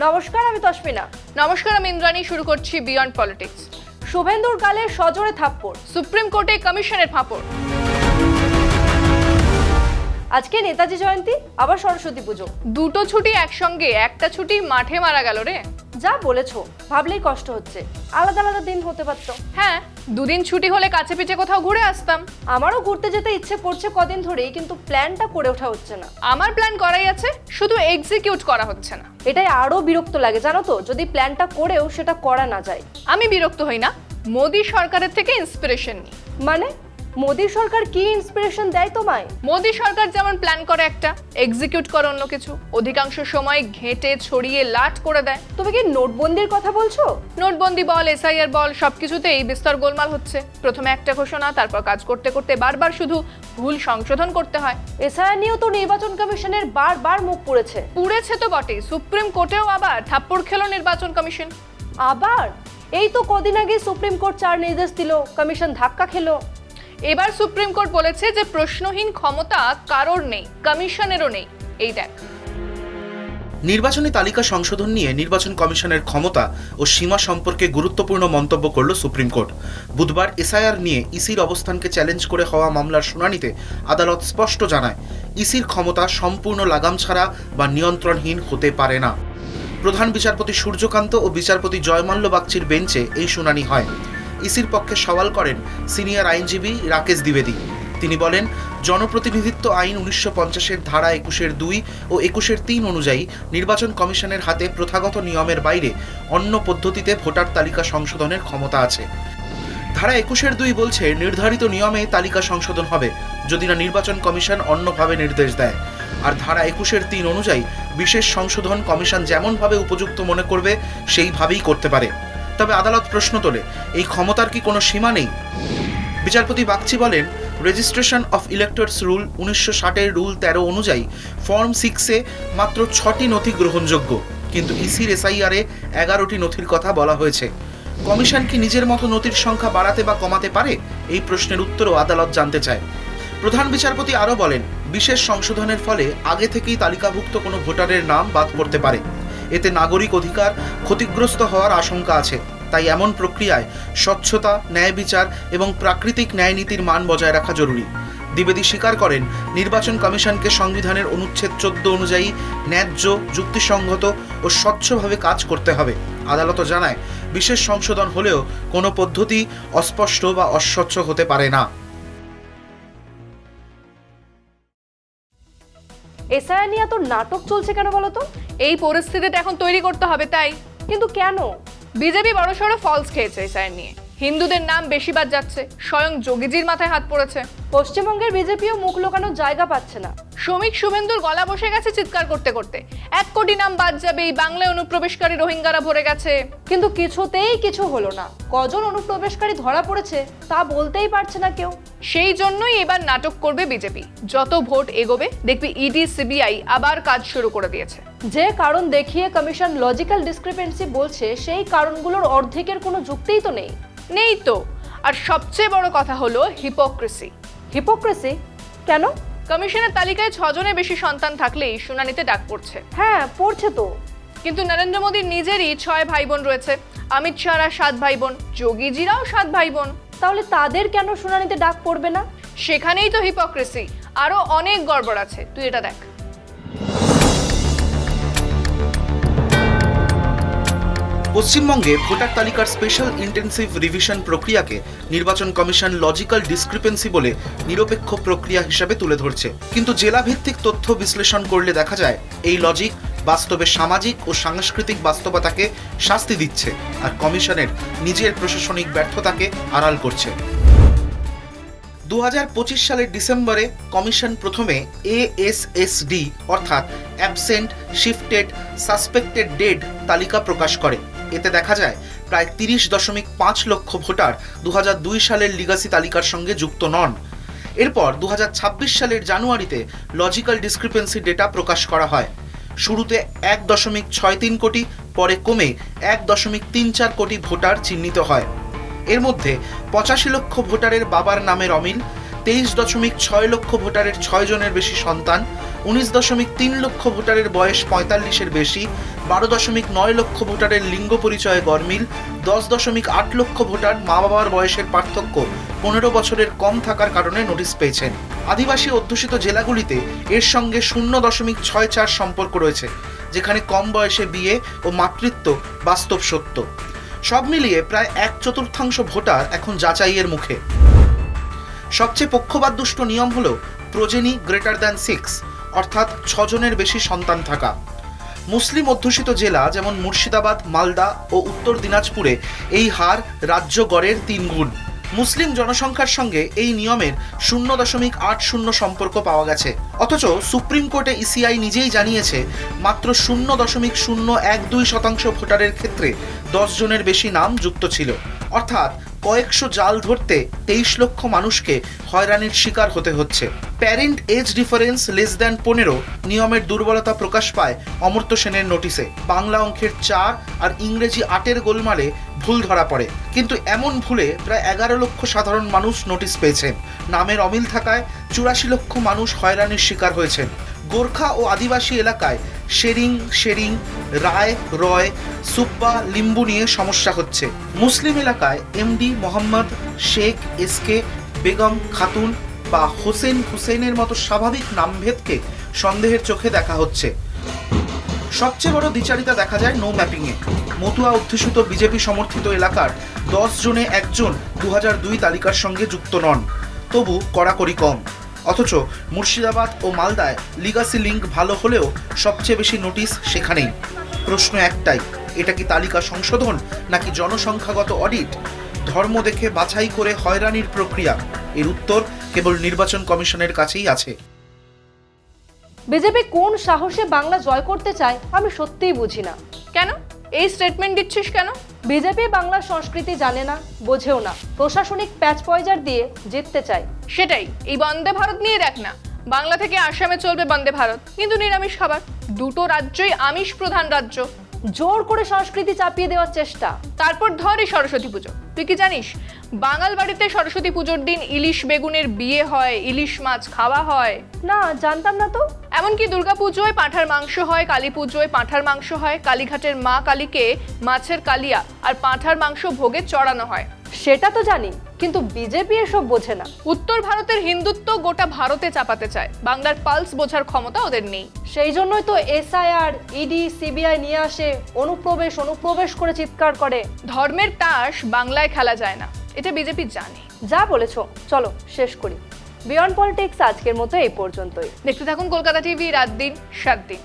নমস্কার, আমি তসমিনা। নমস্কার, আমি ইন্দ্রাণী। শুরু করছি বিয়ন্ড পলিটিক্স। শুভেন্দুর গালে সজোরে থাপ্পড়, সুপ্রিম কোর্টে কমিশনের ফাঁপড়। আজকে নেতাজি জয়ন্তী, আবার সরস্বতী পুজো, দুটো ছুটি একসঙ্গে, একটা ছুটি মাঠে মারা গেল রে। যা বলেছো, ভাবলেই কষ্ট হচ্ছে। আলাদা আলাদা দিন হতে পারতো। হ্যাঁ, দুদিন ছুটি হলে কাছে পিঠে কোথাও ঘুরে আসতাম। আমারও ঘুরতে যেতে ইচ্ছে করছে কদিন ধরেই, কিন্তু প্ল্যানটা করে ওঠা হচ্ছে না। আমার প্ল্যান করাই আছে, শুধু এক্সিকিউট করা হচ্ছে না। এটাই আরো বিরক্ত লাগে, জানো তো, যদি প্ল্যানটা করেও সেটা করা না যায়। আমি বিরক্ত হই না, মোদী সরকারের থেকে ইন্সপিরেশন নিই। মানে মোদী সরকার কি ইন্সপিরেশন দেয় তোমায়? মোদী সরকার যেমন প্ল্যান করে একটা, এক্সিকিউট করে অন্য কিছু, অধিকাংশ সময় ঘেঁটে ছড়িয়ে লাট করে দেয়। তুমি কি নোটবন্দির কথা বলছো? নোটবন্দি বল, এসআইআর বল, সবকিছুতেই বিস্তর গোলমাল হচ্ছে। প্রথমে একটা ঘোষণা, তারপর কাজ করতে করতে বারবার শুধু ভুল সংশোধন করতে হয়। এসআইআর নিয়েও তো নির্বাচন কমিশনের বারবার মুখ পুড়েছে। পুড়েছে তো বটেই, সুপ্রিম কোর্টেও আবার থাপ্পড় খেলো নির্বাচন কমিশন। আবার এই তো কদিন আগে সুপ্রিম কোর্ট 4 নির্দেশ দিল, কমিশন ধাক্কা খেলো। এবার সুপ্রিম কোর্ট বলেছে যে প্রশ্নহীন ক্ষমতা কারোর নেই, কমিশনেরও নেই। এই দেখ, নির্বাচনী তালিকা সংশোধন নিয়ে নির্বাচন কমিশনের ক্ষমতা ও সীমা সম্পর্কে গুরুত্বপূর্ণ মন্তব্য করল সুপ্রিম কোর্ট। বুধবার এসআইআর নিয়ে ইসির অবস্থানকে চ্যালেঞ্জ করে হওয়া মামলার শুনানিতে আদালত স্পষ্ট জানায়, ইসির ক্ষমতা সম্পূর্ণ লাগাম ছাড়া বা নিয়ন্ত্রণহীন হতে পারে না। প্রধান বিচারপতি সূর্যকান্ত ও বিচারপতি জয়মাল্য বাগচির বেঞ্চে এই শুনানি হয়। ইসির পক্ষে সওয়াল করেন সিনিয়র আইনজীবী রাকেশ দ্বিবেদী। তিনি বলেন, জনপ্রতিনিধিত্ব আইন 1950-এর ধারা 21-2 ও 21-3 অনুযায়ী নির্বাচন কমিশনের হাতে প্রথাগত নিয়মের বাইরে অন্য পদ্ধতিতে ভোটার তালিকা সংশোধনের ক্ষমতা আছে। ধারা 21-2 বলছে, নির্ধারিত নিয়মে তালিকা সংশোধন হবে যদি না নির্বাচন কমিশন অন্যভাবে নির্দেশ দেয়। আর ধারা 21-3 অনুযায়ী বিশেষ সংশোধন কমিশন যেমনভাবে উপযুক্ত মনে করবে সেইভাবেই করতে পারে। তবে আদালত প্রশ্ন তোলে, এই ক্ষমতার কি কোনো সীমা নেই? বিচারপতি বাগচি বলেন, রেজিস্ট্রেশন অফ ইলেক্টরস রুল 1960-এর রুল 13 অনুযায়ী ফর্ম 6-এ মাত্র 6টি নথি গ্রহণযোগ্য, কিন্তু ইসির এসআইআরে 11টি নথির কথা বলা হয়েছে। কমিশন কি নিজের মতো নথির সংখ্যা বাড়াতে বা কমাতে পারে? এই প্রশ্নের উত্তরও আদালত জানতে চায়। প্রধান বিচারপতি আরও বলেন, বিশেষ সংশোধনের ফলে আগে থেকেই তালিকাভুক্ত কোনো ভোটারের নাম বাদ পড়তে পারে। এতে নাগরিক অধিকার ক্ষতিগ্রস্ত হওয়ার আশঙ্কা আছে। তাই এমন প্রক্রিয়ায় স্বচ্ছতা, ন্যায় বিচার এবং প্রাকৃতিক ন্যায় নীতির মান বজায় রাখা জরুরি। দ্বিবেদী স্বীকার করেন, নির্বাচন কমিশনকে সংবিধানের অনুচ্ছেদ 14 অনুযায়ী ন্যায্য, যুক্তিসঙ্গত ও স্বচ্ছভাবে কাজ করতে হবে। আদালত জানায়, বিশেষ সংশোধন হলেও কোনো পদ্ধতি অস্পষ্ট বা অস্বচ্ছ হতে পারে না। এসআইআর নিয়ে তো নাটক চলছে কেন বলো তো? এই পরিস্থিতিটা এখন তৈরি করতে হবে তাই। কিন্তু কেন? বিজেপি বড়সড় ফলস খেয়েছে এসআইআর নিয়ে। হিন্দুদের নাম বেশি বাদ যাচ্ছে, স্বয়ং যোগীজির মাথায় হাত পড়েছে। পশ্চিমবঙ্গের বিজেপিও মুখ লোকানোর জায়গা পাচ্ছে না। শ্রমিক শুভেন্দুর গলা বসে গেছে চিৎকার করতে করতে, 1 কোটি নাম বাদ যাবে, এই বাংলায় অনুপ্রবেশকারী রোহিঙ্গারা ভরে গেছে। কিন্তু কিছুতেই কিছু হলো না। কজন অনুপ্রবেশকারী ধরা পড়েছে তা বলতেই পারছে না কেউ। সেই জন্যই এবার নাটক করবে বিজেপি। যত ভোট এগোবে দেখবি ইডি, সিবিআই আবার কাজ শুরু করে দিয়েছে। যে কারণ দেখিয়ে কমিশন লজিক্যাল ডিসক্রিপেন্সি বলছে, সেই কারণগুলোর অর্ধেকের কোনো যুক্তিই তো নেই। নেই তো। আর সবচেয়ে বড় কথা হলো হিপোক্রেসি। হিপোক্রেসি কেন? কমিশনের তালিকায় 6 জনের বেশি সন্তান থাকলেই শুনানিতে ডাক পড়ছে। হ্যাঁ, পড়ছে তো। কিন্তু নরেন্দ্র মোদীর নিজেরই 6 ভাই বোন রয়েছে, অমিত শাহরা 7 ভাই বোন, যোগীজিরাও 7 ভাই বোন। তাহলে তাদের কেন শুনানিতে ডাক পড়বে না? সেখানেই তো হিপোক্রেসি। আরো অনেক গড়বড় আছে, তুই এটা দেখ। পশ্চিমবঙ্গে ভোটার তালিকার স্পেশাল ইন্টেন্সিভ রিভিশন প্রক্রিয়াকে নির্বাচন কমিশন লজিক্যাল ডিসক্রিপেন্সি বলে নিরপেক্ষ প্রক্রিয়া হিসেবে তুলে ধরছে। কিন্তু জেলাভিত্তিক তথ্য বিশ্লেষণ করলে দেখা যায়, এই লজিক বাস্তবে সামাজিক ও সাংস্কৃতিক বাস্তবতাকে শাস্তি দিচ্ছে আর কমিশনের নিজের প্রশাসনিক ব্যর্থতাকে আড়াল করছে। 2025 সালের ডিসেম্বরে কমিশন প্রথমে ASSD অর্থাৎ অ্যাবসেন্ট, শিফটেড, সাসপেক্টেড ডেড তালিকা প্রকাশ করে। এতে দেখা যায় প্রায় 30.5 লক্ষ ভোটার 2002 সালের লিগাসি তালিকার সঙ্গে যুক্ত নন। এরপর 2026 সালের জানুয়ারিতে লজিক্যাল ডিসক্রিপেন্সি ডেটা প্রকাশ করা হয়। শুরুতে 1.63 কোটি, পরে কমে 1.34 কোটি ভোটার চিহ্নিত হয়। এর মধ্যে 85 লক্ষ ভোটারের বাবার নামের অমিল, 23.6 লক্ষ ভোটারের 6 জনের বেশি সন্তান, 19.3 লক্ষ ভোটারের বয়স 45-এর বেশি, 12.9 লক্ষ ভোটারের লিঙ্গ পরিচয়ে গরমিল, 10.8 লক্ষ ভোটার মা বাবার বয়সের পার্থক্য 15 বছরের কম থাকার কারণে নোটিশ পেয়েছেন। আদিবাসী অধ্যুষিত জেলাগুলিতে এর সঙ্গে 0.64 সম্পর্ক রয়েছে, যেখানে কম বয়সে বিয়ে ও মাতৃত্ব বাস্তব সত্য। সব মিলিয়ে প্রায় 1/4 ভোটার এখন যাচাইয়ের মুখে। সবচেয়ে পক্ষপাতদুষ্ট নিয়ম হলো প্রজেনি গ্রেটার দ্যান 6, অর্থাৎ 6 জনের বেশি সন্তান থাকা। মুসলিম অধ্যুষিত জেলা যেমন মুর্শিদাবাদ, মালদা ও উত্তর দিনাজপুরে এই হার রাজ্য গড়ের 3 গুণ। মুসলিম জনসংখ্যার সঙ্গে এই নিয়মের 0.80 সম্পর্ক পাওয়া গেছে। অথচ সুপ্রিম কোর্টে ইসিআই নিজেই জানিয়েছে মাত্র 0.012% ভোটারের ক্ষেত্রে 10 জনের বেশি নাম যুক্ত ছিল। অর্থাৎ কয়েকশো জাল ধরতে 23 লক্ষ মানুষকে হয়রানির শিকার হতে হচ্ছে। Parent age difference less than 15 নিয়মের দুর্বলতা প্রকাশ পায় অমর্ত্য সেনের নোটিশে। বাংলা অঙ্কের 4 আর ইংরেজি 8-এর গোলমালে ভুল ধরা পড়ে, কিন্তু এমন ভুলে প্রায় 11 লক্ষ সাধারণ মানুষ নোটিশ পেয়েছেন। নামের অমিল থাকায় 84 লক্ষ মানুষ হয়রানির শিকার হয়েছেন। গোর্খা ও আদিবাসী এলাকায় শেরিং, রায়, রয়, সুব্বা, লিম্বু নিয়ে সমস্যা হচ্ছে। মুসলিম এলাকায় এমডি, মোহাম্মদ, শেখ, এসকে, বেগম, খাতুন বা হুসেনের মতো স্বাভাবিক নামভেদকে সন্দেহের চোখে দেখা হচ্ছে। সবচেয়ে বড় দ্বিচারিতা দেখা যায় নো ম্যাপিংয়ে। মতুয়া অধ্যুষিত বিজেপি সমর্থিত এলাকার 10 জনে একজন 2002 তালিকার সঙ্গে যুক্ত নন, তবু কড়াকড়ি কম। অথচ মুর্শিদাবাদ ও মালদায় লিগাসি লিঙ্ক ভালো হলেও সবচেয়ে বেশি নোটিশ সেখানেই। প্রশ্ন একটাই, এটা কি তালিকা সংশোধন নাকি জনসংখ্যাগত অডিট? ধর্ম দেখে বাছাই করে হয়রানির প্রক্রিয়া? এর উত্তর কেবল নির্বাচন কমিশনের কাছেই আছে। বিজেপি কোন সাহসে বাংলা জয় করতে চায় আমি সত্যিই বুঝি না। কেন এই স্টেটমেন্ট দিচ্ছিস কেন? বিজেপি বাংলার সংস্কৃতি জানে না, বোঝেও না, প্রশাসনিক প্যাচ পয়জার দিয়ে জিততে চায়। সেটাই, এই বন্দে ভারত নিয়ে দেখ না, বাংলা থেকে আসামে চলবে বন্দে ভারত, কিন্তু নিরামিষ খাবার। দুটো রাজ্যই আমিষ প্রধান রাজ্য। জোর করে সংস্কৃতি চাপিয়ে দেওয়ার চেষ্টা। তারপর ধর এই সরস্বতী পুজো, তুই কি জানিস বাঙাল বাড়িতে সরস্বতী পুজোর দিন ইলিশ বেগুনের বিয়ে হয়, ইলিশ মাছ খাওয়া হয়? না, জানতাম না তো। এমনকি দুর্গা পুজোয় পাঁঠার মাংস হয়, কালী পুজোয় পাঁঠার মাংস হয়, কালীঘাটের মা কালীকে মাছের কালিয়া আর পাঁঠার মাংস ভোগে চড়ানো হয়। সেটা তো জানি, কিন্তু বিজেপি এসব বোঝে না। উত্তর ভারতের হিন্দুত্ব গোটা ভারতে চাপাতে চায়, বাংলার পালস বোঝার ক্ষমতা ওদের নেই। সেই জন্যই তো এসআইআর, ইডি, সিবিআই নিয়ে আসে, অনুপ্রবেশ করে চিৎকার করে। ধর্মের তাস বাংলায় খেলা যায় না, এটা বিজেপি জানে। যা বলেছো, চলো শেষ করি। বিয়ন্ড পলিটিক্স আজকের মতো এই পর্যন্তই। দেখতে থাকুন কলকাতা টিভি, রাত দিন 7 দিন।